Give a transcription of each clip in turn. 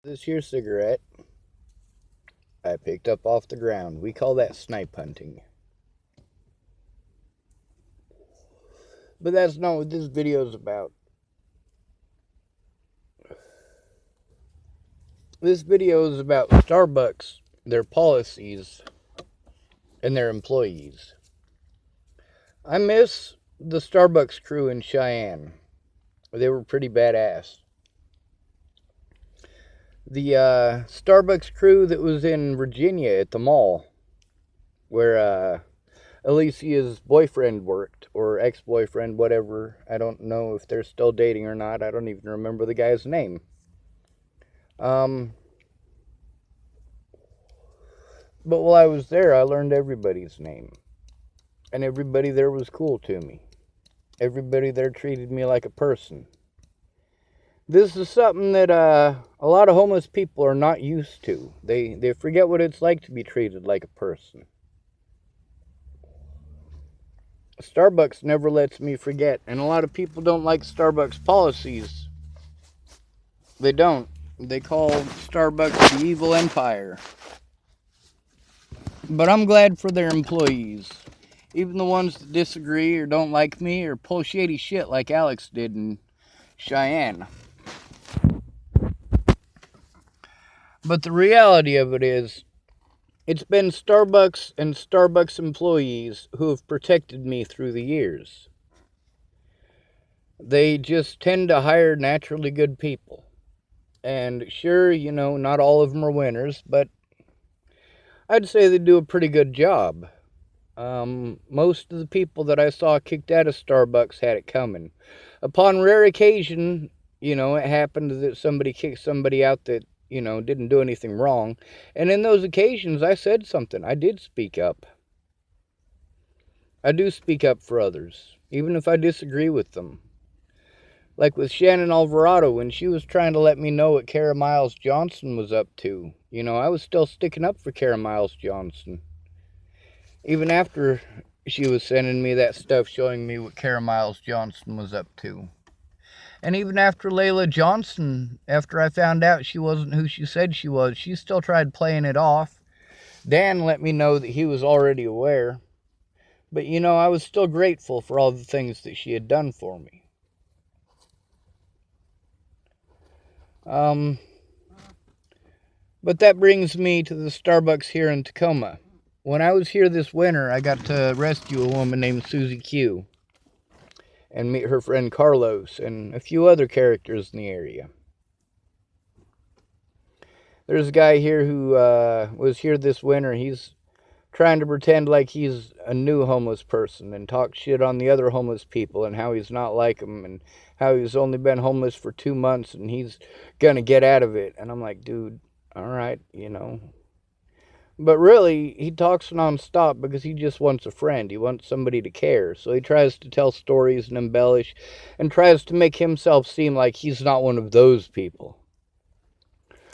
This here cigarette I picked up off the ground. We call that snipe hunting. But that's not what this video is about. This video is about Starbucks, their policies, and their employees. I miss the Starbucks crew in Cheyenne. They were pretty badass. The Starbucks crew that was in Virginia at the mall, where Alicia's boyfriend worked, or ex-boyfriend, whatever. I don't know if they're still dating or not. I don't even remember the guy's name. But while I was there, I learned everybody's name. And everybody there was cool to me. Everybody there treated me like a person. This is something that a lot of homeless people are not used to. They forget what it's like to be treated like a person. Starbucks never lets me forget, and a lot of people don't like Starbucks policies. They don't. They call Starbucks the evil empire. But I'm glad for their employees. Even the ones that disagree or don't like me or pull shady shit like Alex did in Cheyenne. But the reality of it is, it's been Starbucks and Starbucks employees who have protected me through the years. They just tend to hire naturally good people. And sure, not all of them are winners, but I'd say they do a pretty good job. Most of the people that I saw kicked out of Starbucks had it coming. Upon rare occasion, it happened that somebody kicked somebody out that, didn't do anything wrong. And in those occasions, I said something. I did speak up. I do speak up for others, even if I disagree with them. Like with Shannon Alvarado, when she was trying to let me know what Kara Miles Johnson was up to. I was still sticking up for Kara Miles Johnson. Even after she was sending me that stuff showing me what Kara Miles Johnson was up to. And even after Layla Johnson, after I found out she wasn't who she said she was, she still tried playing it off. Dan let me know that he was already aware. But I was still grateful for all the things that she had done for me. But that brings me to the Starbucks here in Tacoma. When I was here this winter, I got to rescue a woman named Susie Q. And meet her friend Carlos and a few other characters in the area. There's a guy here who was here this winter. He's trying to pretend like he's a new homeless person and talk shit on the other homeless people and how he's not like them and how he's only been homeless for 2 months and he's gonna get out of it. And I'm like, dude, all right, But really, he talks nonstop because he just wants a friend. He wants somebody to care. So he tries to tell stories and embellish and tries to make himself seem like he's not one of those people.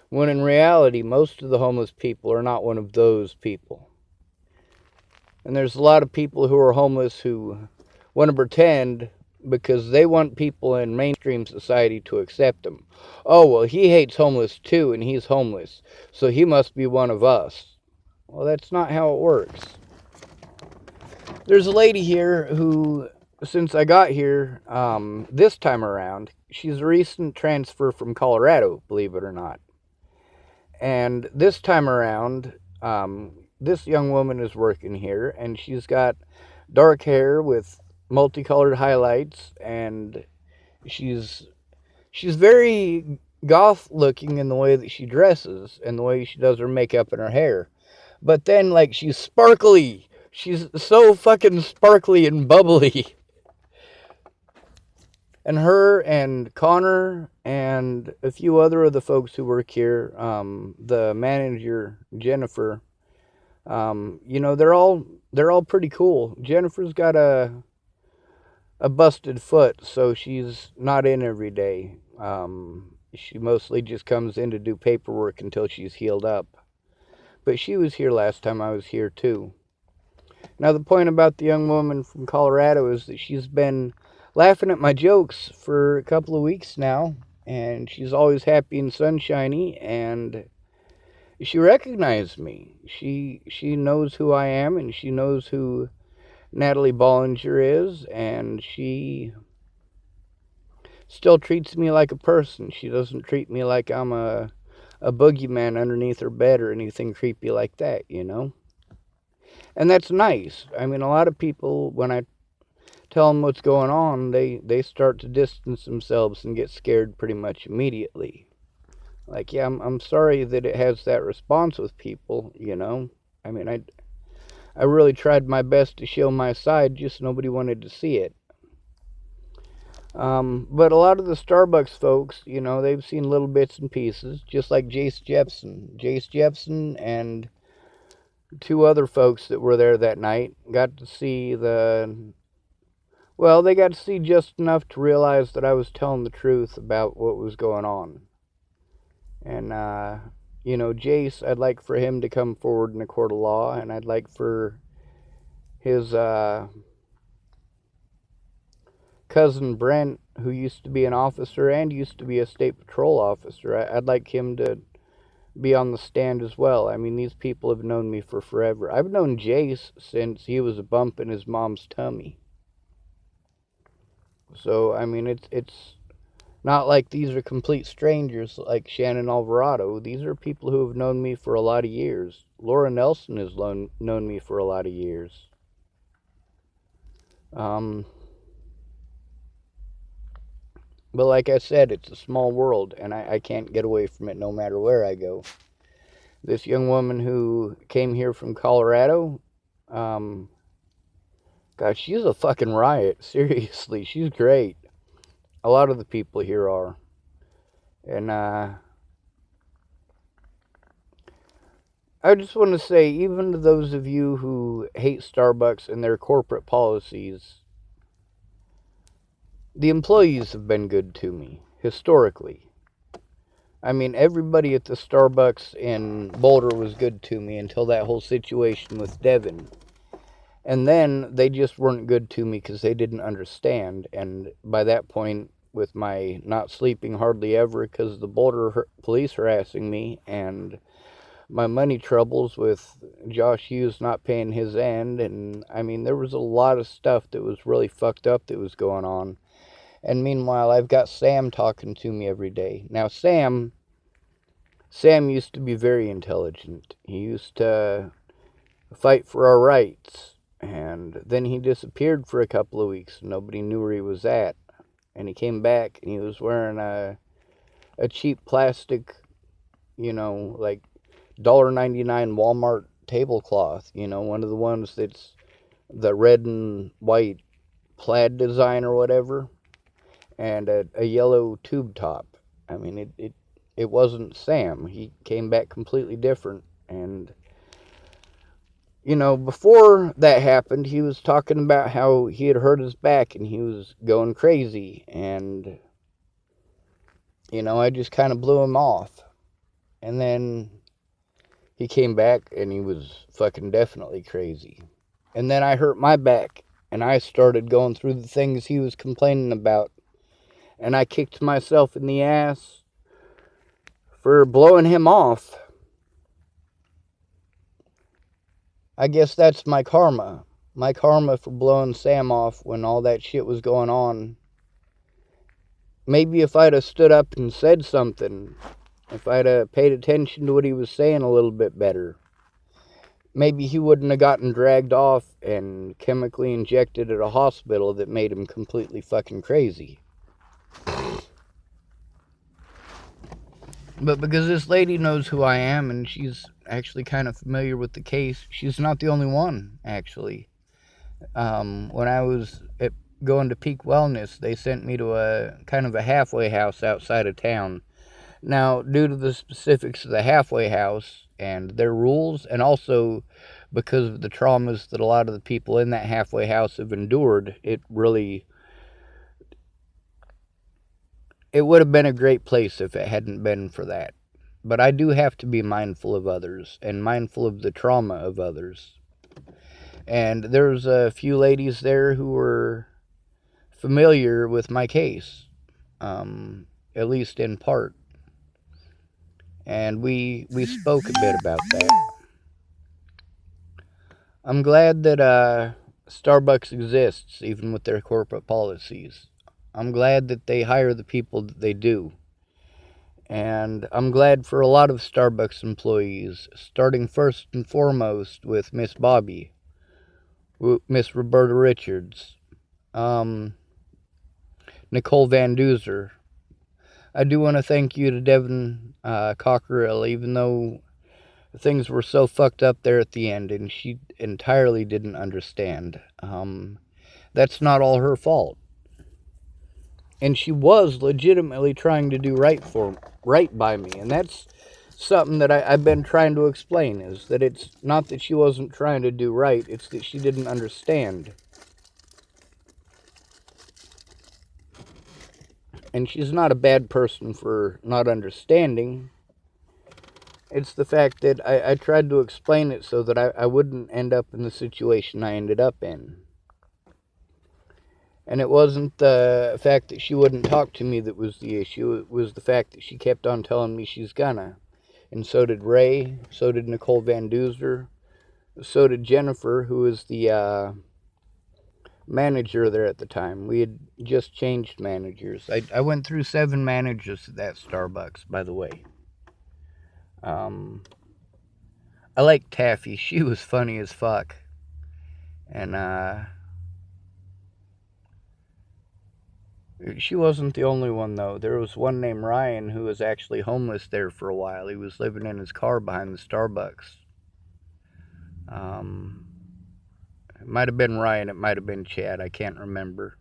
When in reality, most of the homeless people are not one of those people. And there's a lot of people who are homeless who want to pretend because they want people in mainstream society to accept them. Oh, well, he hates homeless too, and he's homeless, so he must be one of us. Well, that's not how it works. There's a lady here who, since I got here this time around, she's a recent transfer from Colorado, believe it or not. And this time around, this young woman is working here, and she's got dark hair with multicolored highlights, and she's very goth looking in the way that she dresses and the way she does her makeup and her hair. But then, she's sparkly. She's so fucking sparkly and bubbly. And her and Connor and a few other of the folks who work here, the manager, Jennifer, they're all pretty cool. Jennifer's got a busted foot, so she's not in every day. She mostly just comes in to do paperwork until she's healed up. But she was here last time I was here too. Now the point about the young woman from Colorado is that she's been laughing at my jokes for a couple of weeks now. and she's always happy and sunshiny, and she recognized me. She knows who I am, and she knows who Natalie Bollinger is, and she still treats me like a person. She doesn't treat me like I'm a boogeyman underneath her bed or anything creepy like that, you know? And that's nice. I mean, a lot of people, when I tell them what's going on, they start to distance themselves and get scared pretty much immediately. Like, yeah, I'm sorry that it has that response with people, you know? I mean, I really tried my best to show my side, just nobody wanted to see it. But a lot of the Starbucks folks, you know, they've seen little bits and pieces, just like Jace Jepson. Jace Jepson and two other folks that were there that night got to see they got to see just enough to realize that I was telling the truth about what was going on. And, you know, Jace, I'd like for him to come forward in a court of law, and I'd like for his, cousin Brent, who used to be an officer and used to be a state patrol officer, I'd like him to be on the stand as well. I mean, these people have known me for forever. I've known Jace since he was a bump in his mom's tummy. So, I mean, it's not like these are complete strangers like Shannon Alvarado. These are people who have known me for a lot of years. Laura Nelson has known me for a lot of years. But like I said, it's a small world, and I can't get away from it no matter where I go. This young woman who came here from Colorado, gosh, she's a fucking riot. Seriously, she's great. A lot of the people here are. And, I just want to say, even to those of you who hate Starbucks and their corporate policies, the employees have been good to me, historically. I mean, everybody at the Starbucks in Boulder was good to me until that whole situation with Devin. And then they just weren't good to me because they didn't understand. And by that point, with my not sleeping hardly ever because of the Boulder police harassing me, and my money troubles with Josh Hughes not paying his end, and I mean, there was a lot of stuff that was really fucked up that was going on. And meanwhile, I've got Sam talking to me every day. Now, Sam used to be very intelligent. He used to fight for our rights. And then he disappeared for a couple of weeks. Nobody knew where he was at. And he came back, and he was wearing a cheap plastic, you know, like $1.99 Walmart tablecloth. You know, one of the ones that's the red and white plaid design or whatever. And a yellow tube top. I mean, it wasn't Sam. He came back completely different. And, you know, before that happened, he was talking about how he had hurt his back and he was going crazy. And, you know, I just kind of blew him off. And then he came back and he was fucking definitely crazy. And then I hurt my back and I started going through the things he was complaining about. And I kicked myself in the ass for blowing him off. I guess that's my karma. My karma for blowing Sam off when all that shit was going on. Maybe if I'd have stood up and said something, if I'd have paid attention to what he was saying a little bit better, maybe he wouldn't have gotten dragged off and chemically injected at a hospital that made him completely fucking crazy. But because this lady knows who I am and she's actually kind of familiar with the case, she's not the only one, actually. When I was going to Peak Wellness, they sent me to a kind of a halfway house outside of town. Now, due to the specifics of the halfway house and their rules, and also because of the traumas that a lot of the people in that halfway house have endured, it would have been a great place if it hadn't been for that. But I do have to be mindful of others and mindful of the trauma of others. And there's a few ladies there who were familiar with my case. at least in part. And we spoke a bit about that. I'm glad that Starbucks exists, even with their corporate policies. I'm glad that they hire the people that they do. And I'm glad for a lot of Starbucks employees, starting first and foremost with Miss Bobby, Miss Roberta Richards, Nicole Van Duzer. I do want to thank you to Devin Cockerill, even though things were so fucked up there at the end and she entirely didn't understand. That's not all her fault. And she was legitimately trying to do right by me. And that's something that I've been trying to explain, is that it's not that she wasn't trying to do right, it's that she didn't understand. And she's not a bad person for not understanding. It's the fact that I tried to explain it so that I wouldn't end up in the situation I ended up in. And it wasn't the fact that she wouldn't talk to me that was the issue. It was the fact that she kept on telling me she's gonna. And so did Ray. So did Nicole Van Duzer. So did Jennifer, who was the manager there at the time. We had just changed managers. I went through 7 managers at that Starbucks, by the way. I liked Taffy. She was funny as fuck. And she wasn't the only one, though. There was one named Ryan who was actually homeless there for a while. He was living in his car behind the Starbucks. It might have been Ryan. It might have been Chad. I can't remember.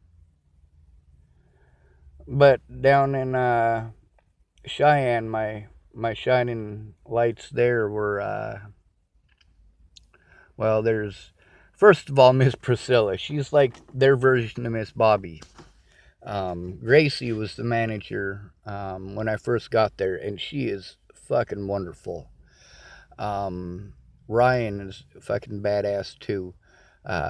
But down in Cheyenne, my shining lights there were, well, there's, first of all, Miss Priscilla. She's like their version of Miss Bobby. Gracie was the manager when I first got there, and she is fucking wonderful. Ryan is fucking badass too.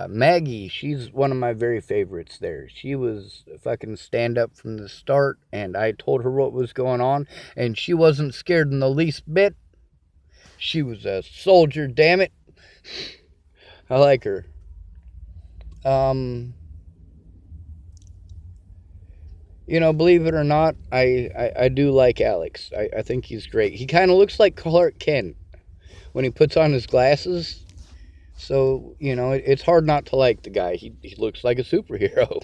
Maggie, she's one of my very favorites there. She was fucking stand up from the start, and I told her what was going on, and she wasn't scared in the least bit. She was a soldier, damn it. I like her. You know, believe it or not, I do like Alex. I think he's great. He kind of looks like Clark Kent when he puts on his glasses. So, you know, it's hard not to like the guy. He looks like a superhero.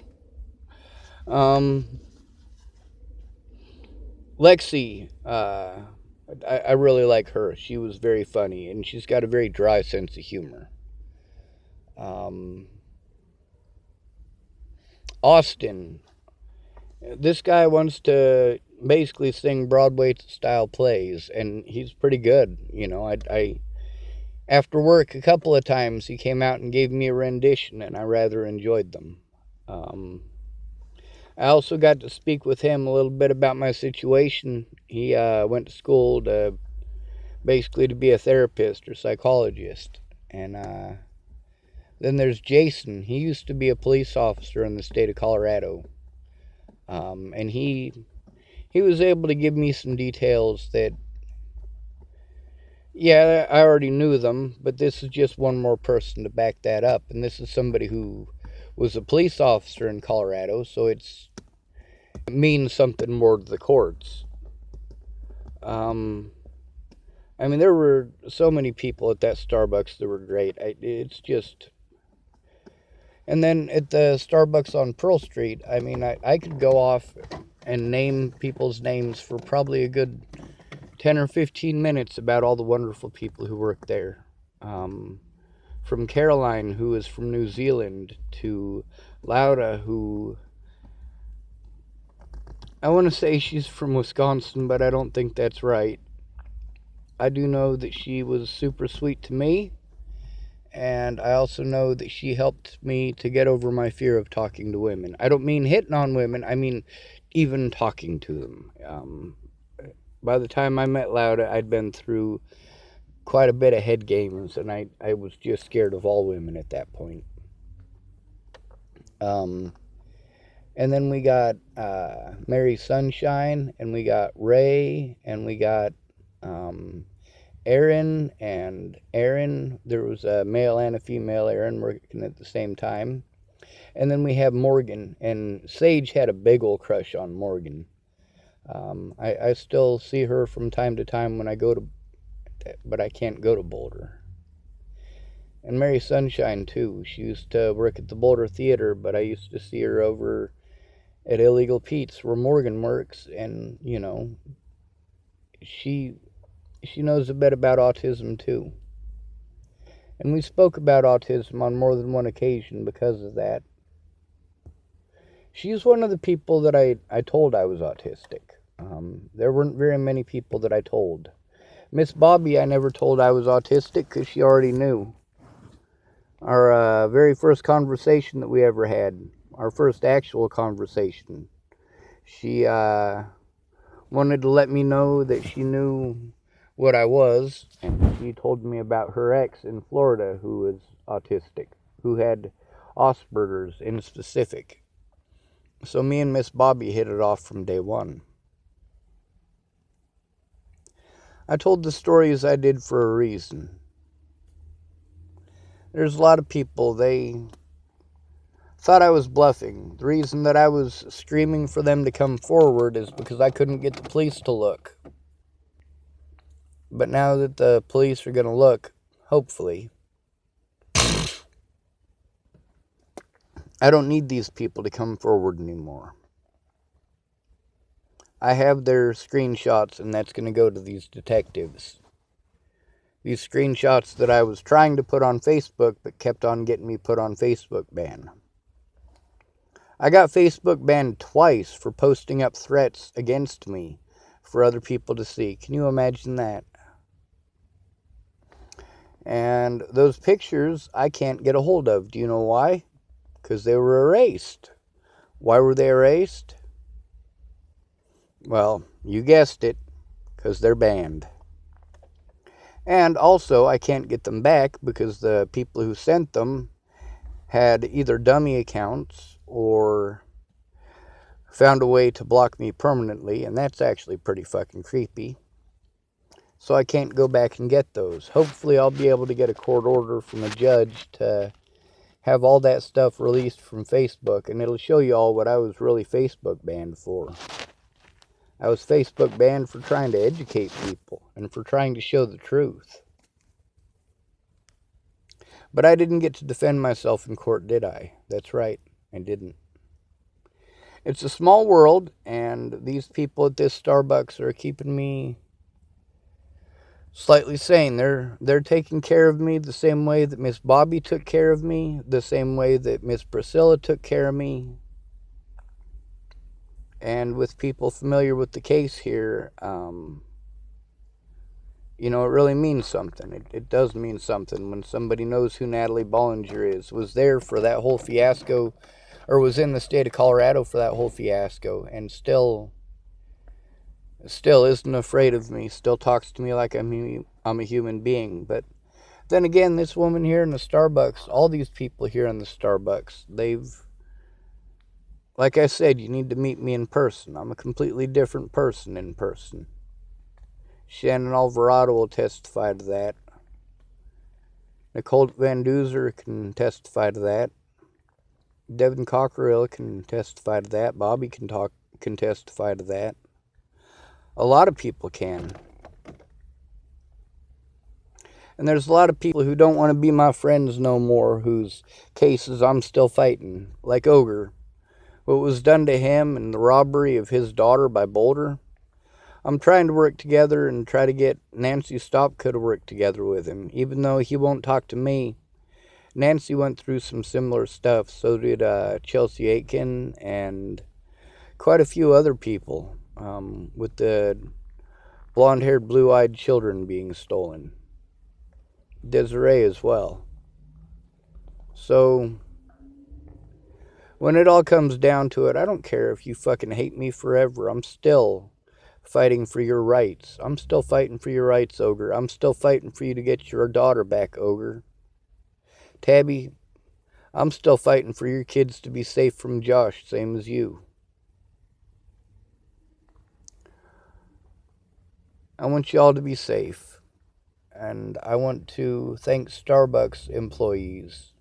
Lexi, I really like her. She was very funny, and she's got a very dry sense of humor. Austin, this guy wants to basically sing Broadway style plays, and he's pretty good. You know, I after work a couple of times he came out and gave me a rendition, and I rather enjoyed them. I also got to speak with him a little bit about my situation. He went to school to basically to be a therapist or psychologist, and then there's Jason. He used to be a police officer in the state of Colorado. And he was able to give me some details that, yeah, I already knew them, but this is just one more person to back that up. And this is somebody who was a police officer in Colorado, so it means something more to the courts. I mean, there were so many people at that Starbucks that were great. It's just... And then at the Starbucks on Pearl Street, I mean, I could go off and name people's names for probably a good 10 or 15 minutes about all the wonderful people who work there. From Caroline, who is from New Zealand, to Laura, who... I want to say she's from Wisconsin, but I don't think that's right. I do know that she was super sweet to me. And I also know that she helped me to get over my fear of talking to women. I don't mean hitting on women. I mean even talking to them. By the time I met Lauda, I'd been through quite a bit of head games, and I was just scared of all women at that point. And then we got Mary Sunshine, and we got Ray, and we got Aaron and Aaron. There was a male and a female Aaron working at the same time. And then we have Morgan, and Sage had a big old crush on Morgan. I still see her from time to time when I go to, but I can't go to Boulder. And Mary Sunshine, too. She used to work at the Boulder Theater, but I used to see her over at Illegal Pete's where Morgan works, and, you know, she knows a bit about autism, too. And we spoke about autism on more than one occasion because of that. She's one of the people that I told I was autistic. There weren't very many people that I told. Miss Bobby, I never told I was autistic because she already knew. Our very first conversation that we ever had, our first actual conversation, she wanted to let me know that she knew what I was, and she told me about her ex in Florida who was autistic, who had Asperger's in specific. So me and Miss Bobby hit it off from day one. I told the stories I did for a reason. There's a lot of people, they thought I was bluffing. The reason that I was screaming for them to come forward is because I couldn't get the police to look. But now that the police are going to look, hopefully, I don't need these people to come forward anymore. I have their screenshots, and that's going to go to these detectives. These screenshots that I was trying to put on Facebook, but kept on getting me put on Facebook ban. I got Facebook banned twice for posting up threats against me for other people to see. Can you imagine that? And those pictures I can't get a hold of. Do you know why? Because they were erased. Why were they erased? Well, you guessed it, because they're banned. And also, I can't get them back because the people who sent them had either dummy accounts or found a way to block me permanently, and that's actually pretty fucking creepy. So I can't go back and get those. Hopefully I'll be able to get a court order from a judge to have all that stuff released from Facebook, and it'll show you all what I was really Facebook banned for. I was Facebook banned for trying to educate people and for trying to show the truth. But I didn't get to defend myself in court, did I? That's right, I didn't. It's a small world, and these people at this Starbucks are keeping me slightly sane. They're taking care of me the same way that Miss Bobby took care of me, the same way that Miss Priscilla took care of me. And with people familiar with the case here, you know, it really means something. It does mean something when somebody knows who Natalie Bollinger is, was there for that whole fiasco, or was in the state of Colorado for that whole fiasco, and still isn't afraid of me, still talks to me like I'm a human being. But then again, this woman here in the Starbucks, all these people here in the Starbucks, like I said, you need to meet me in person. I'm a completely different person in person. Shannon Alvarado will testify to that. Nicole Van Duzer can testify to that. Devin Cockerill can testify to that. Bobby can testify to that. A lot of people can. And there's a lot of people who don't want to be my friends no more, whose cases I'm still fighting, like Ogre. What was done to him and the robbery of his daughter by Boulder, I'm trying to work together and try to get Nancy Stopka to work together with him, even though he won't talk to me. Nancy went through some similar stuff, so did Chelsea Aitken and quite a few other people, with the blonde-haired, blue-eyed children being stolen. Desiree as well. So when it all comes down to it, I don't care if you fucking hate me forever. I'm still fighting for your rights. I'm still fighting for your rights, Ogre. I'm still fighting for you to get your daughter back, Ogre. Tabby, I'm still fighting for your kids to be safe from Josh, same as you. I want you all to be safe. And I want to thank Starbucks employees.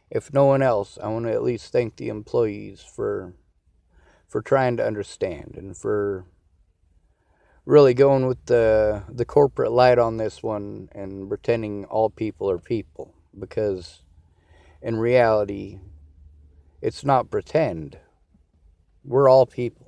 If no one else, I want to at least thank the employees for trying to understand and for really going with the corporate light on this one and pretending all people are people, because in reality it's not pretend. We're all people.